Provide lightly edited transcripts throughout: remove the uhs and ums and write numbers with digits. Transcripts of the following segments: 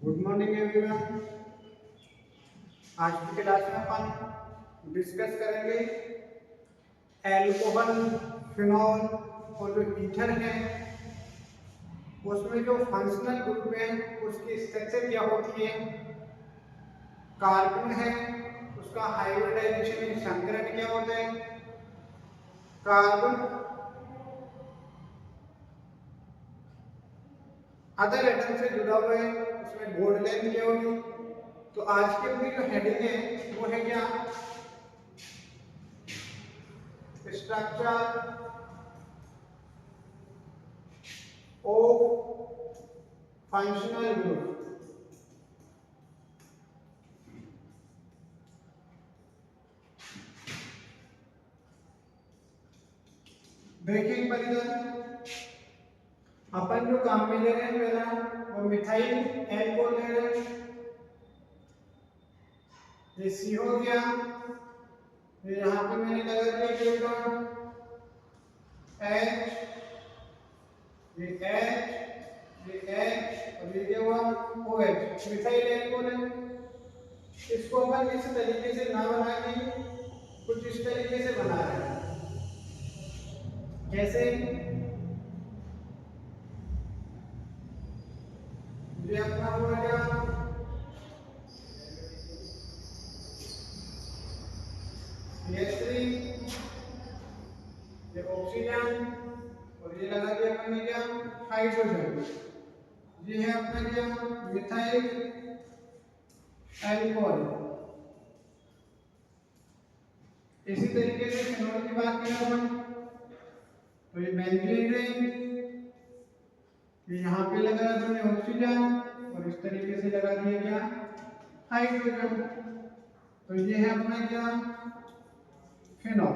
Good morning everyone. आज की class में अपन डिस्कस करेंगे एल्कोहल, फिनॉल और जो ईथर है उसमें जो फंक्शनल ग्रुप है उसकी स्ट्रक्चर क्या होती है। कार्बन है उसका हाइब्रिडाइजेशन संकरण क्या होता है। कार्बन अदर एटम से जुड़ा हुआ है उसमें बॉन्ड लेंथ क्या होगी। तो आज की अपनी जो हेडिंग है वो है क्या, स्ट्रक्चर ऑफ फंक्शनल ग्रुप। देखिए परिजन, अपन जो काम में ले रहे हैं पहला वो मिथाइल एल्कोहल ले रहे हैं। ये सी हो गया, ये यहाँ पे मैंने लगा दिया इलेक्ट्रॉन H, ये H, ये H और ये क्या हुआ OH, मिथाइल एल्कोहल है। इसको अपन इस तरीके से ना बना के कुछ इस तरीके से बना रहे हैं। कैसे, ये अपना हुआ क्या, CH3, ये ऑक्सीजन और ये लगा दिया अपन ने क्या, हाइड्रोजन। ये है अपना क्या, मिथाइल एल्कोहल। इसी तरीके से फिनॉल की बात करें अपन तो ये बेंजीन है, ये यहाँ पे लगा हमने ऑक्सीजन और इस तरीके से लगा दिया क्या, हाइड्रोजन। तो ये है अपना क्या, फिनॉल।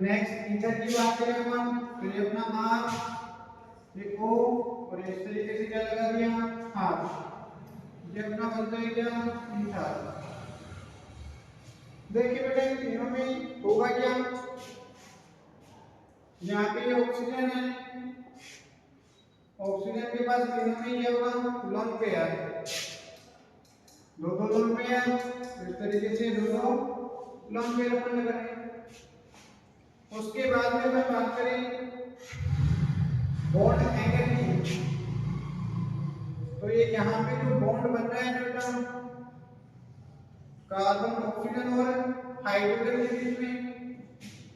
नेक्स्ट ईथर की बात करें अपन तो ये अपना R, ये O और इस तरीके से क्या लगा दिया, R। ये अपना बनता है क्या, ईथर। देखिए बेटा इन तीनों में होगा क्या, यहाँ पे ऑक्सीजन है, ऑक्सीजन के पास तीनों में ये होगा लोन पेयर, दो दो लोन पेयर। इस तरीके से दोनों लोन पेयर अपन लगाएंगे। उसके बाद में अपन बात करें बॉन्ड एंगल की, तो ये यहाँ पे जो बॉन्ड बन रहा है बेटा कार्बन ऑक्सीजन और हाइड्रोजन के बीच में,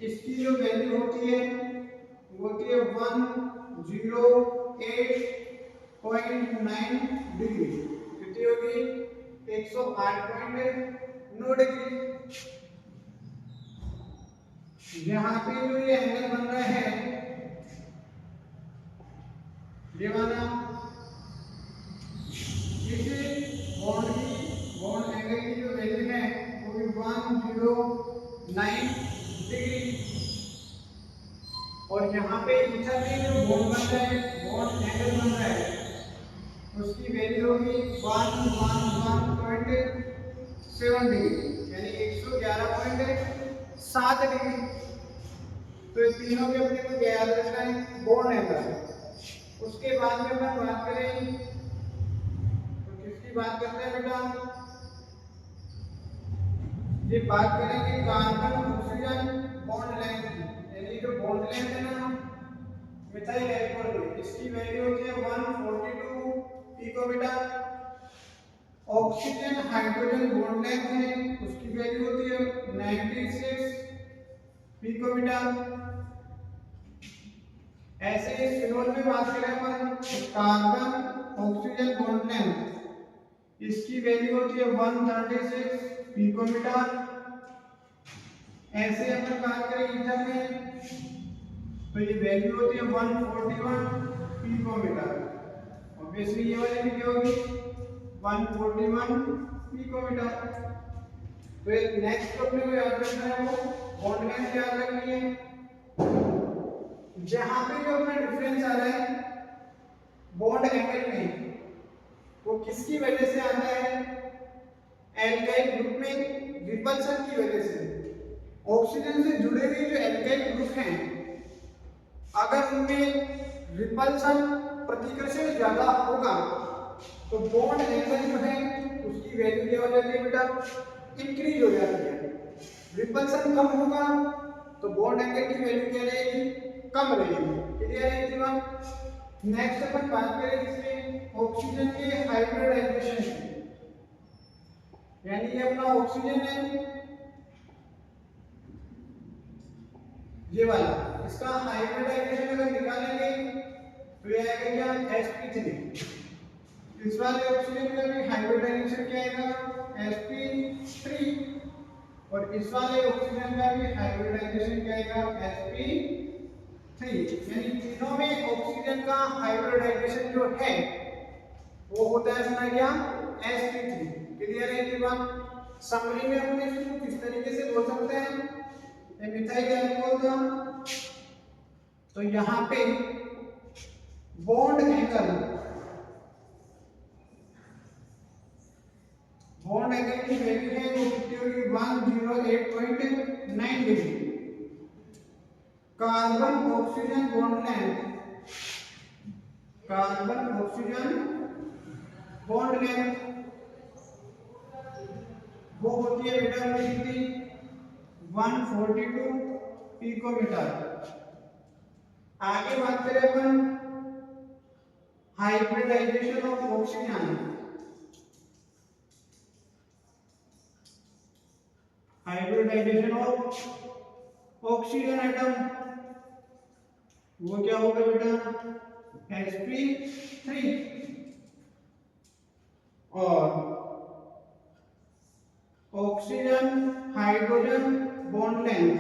इसकी जो वैल्यू होती है वो होती है 108.9 डिग्री। कितनी होगी, 108.9 डिग्री। यहाँ पे जो ये एंगल बन रहा है ये वाला, इस बॉन्ड एंगल की जो वैल्यू है वो भी 109 डिग्री। और यहाँ पे ईथर में जो बॉन्ड बन रहा है, बॉन्ड एंगल बन रहा है, उसकी वैल्यू होगी 111.7 डिग्री, यानी 111.7 डिग्री। तो इन तीनों के अपने को क्या याद रखना है, बॉन्ड एंगल। उसके बाद में अपन बात करें तो किसकी बात करते हैं बेटा, ये बात करेंगे कार्बन ऑक्सीजन बॉन्ड लेंथ की। यानी जो बॉन्ड लेंथ है ना मिथाइल एल्कोहल की, इसकी वैल्यू होती है 142 picometre. Oxygen hydrogen bond length है उसकी वैल्यू होती है 96 पिकोमीटर। ऐसे ही फिनॉल में बात करें अपन कार्बन ऑक्सीजन बॉन्ड लेंथ, इसकी वैल्यू होती है 136 पिकोमीटर। ऐसे अपन बात करें ईथर में तो ये वैल्यू होती है 141 पिकोमीटर। ऑब्वियसली ये वाली भी क्या होगी, 141 पिकोमीटर। तो एक नेक्स्ट अपने को याद रखना है वो बॉन्ड लेंथ याद रखनी है। जहां पे जो अपना डिफरेंस आ रहा है बॉन्ड एंगल में वो किसकी वजह से आता है, एल्काइल ग्रुप में रिपल्सन की वजह से। ऑक्सीजन से जुड़े हुए जो एल्काइल ग्रुप हैं अगर उनमें रिपल्सन प्रतिकर्षण ज्यादा होगा तो बॉन्ड एंगल जो है उसकी वैल्यू क्या हो जाती है बेटा, इंक्रीज हो जाती है। रिपल्शन कम होगा तो बॉन्ड एंगल की वैल्यू क्या रहेगी, कम रहेगी। क्लियर है ये बात। नेक्स्ट अपन बात करें इसके ऑक्सीजन के हाइब्रिडाइजेशन की, यानी ये अपना ऑक्सीजन है ये वाला, इसका हाइब्रिडाइजेशन अगर निकालेंगे तो ये आएगा क्या, sp3। इस वाले ऑक्सीजन का भी हाइब्रिडाइजेशन क्या आएगा, sp3, और इस वाले ऑक्सीजन का भी हाइब्रिडाइजेशन क्या आएगा, sp3। यानी तीनों में ऑक्सीजन का हाइब्रिडाइजेशन जो है वो होता है अपना क्या, sp3। क्लियर है ये बात। समरी में अपने इसको किस तरीके से बोल सकते हैं, ये मिथाइल अल्कोहल था, तो यहाँ पे बॉन्ड एंगल की वैल्यू है वो कितनी होगी, 108.9 degree. Carbon oxygen bond length, carbon oxygen bond length वो होती है बेटा कितनी, 142 पिकोमीटर। आगे बात करें अपन hybridisation of oxygen, hybridisation of oxygen atom वो क्या होगा बेटा, sp3, और ऑक्सीजन हाइड्रोजन बॉन्ड लेंथ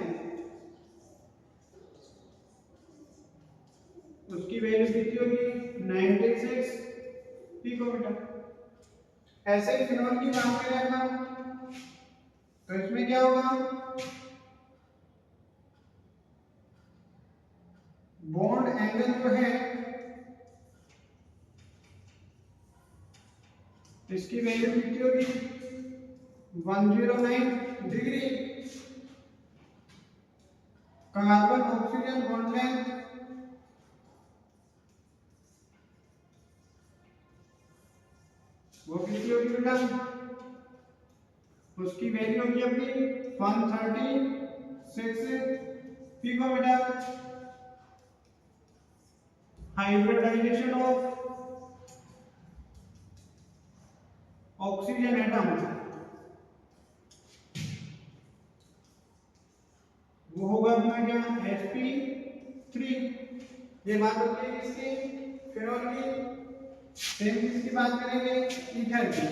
उसकी वैल्यू कितनी होगी, 96 पिकोमीटर। ऐसे ही फिनॉल की बात करें तो इसमें क्या होगा, बॉन्ड एंगल जो है इसकी वैल्यू कितनी होगी, 109 degree. Carbon oxygen bond length वो कितनी होगी बेटा, उसकी वैल्यू होगी अपनी 136 picometre. Hybridisation of oxygen atom वो होगा अपना क्या, sp3। ये बात होती है इसकी फिनॉल की। सेम किसकी बात करेंगे, ईथर की।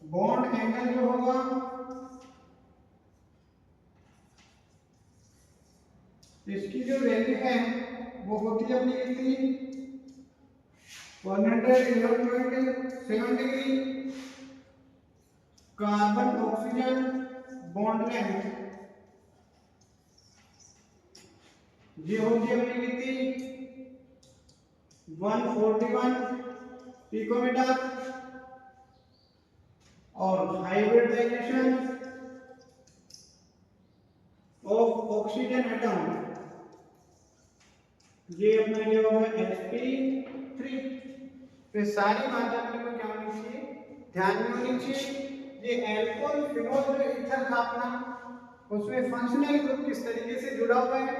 बॉन्ड एंगल जो होगा इसकी जो वैल्यू है वो होती है अपनी कितनी, 111.7 degree. Carbon oxygen bond length ये होती है अपनी कितनी, 141 पिकोमीटर। और हाइब्रिडाइजेशन ऑफ ऑक्सीजन एटम ये अपना क्या होगा, sp3। तो सारी बातें अपने को क्या होनी चाहिए, ध्यान में होनी चाहिए। ये एल्कोहल फिनॉल जो ईथर था अपना उसमें फंक्शनल ग्रुप किस तरीके से जुड़ा हुआ है,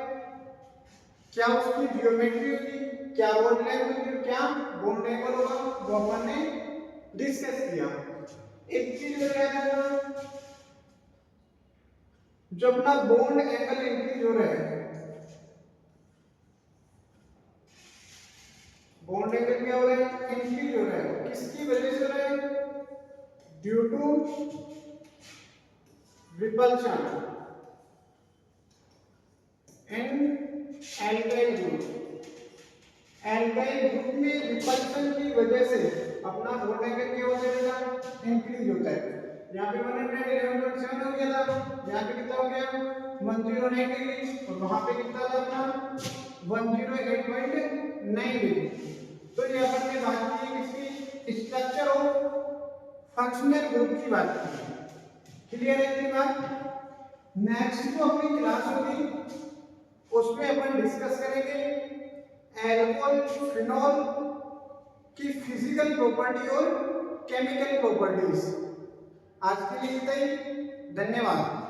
क्या उसकी जियोमेट्री होगी, क्या बॉन्ड लेंथ होगी, क्या बॉन्ड एंगल होगा, वो अपन ने डिस्कस किया। एक चीज याद रखना, जो अपना बॉन्ड एंगल इंक्रीज हो रहा है, बॉन्ड एंगल क्या हो रहा है, इंक्रीज हो रहा है, किसकी वजह से हो रहा है, due to repulsion in alkyl group. Alkyl group में रिपल्शन की वजह से अपना बॉन्ड एंगल क्या होता है, इंक्रीज होता है। यहाँ पे 111.7 हो गया था, यहाँ पे कितना हो गया, 109 डिग्री, और वहां पे कितना था अपना 108.9 डिग्री। तो ये अपन ने बात की किसकी, स्ट्रक्चर ऑफ फंक्शनल ग्रुप की बात की। क्लियर है ये बात। नेक्स्ट जो अपनी क्लास होगी उसमें अपन डिस्कस करेंगे एल्कोहल फिनॉल की फिजिकल प्रॉपर्टी और केमिकल प्रॉपर्टीज। आज के लिए इतना ही, धन्यवाद।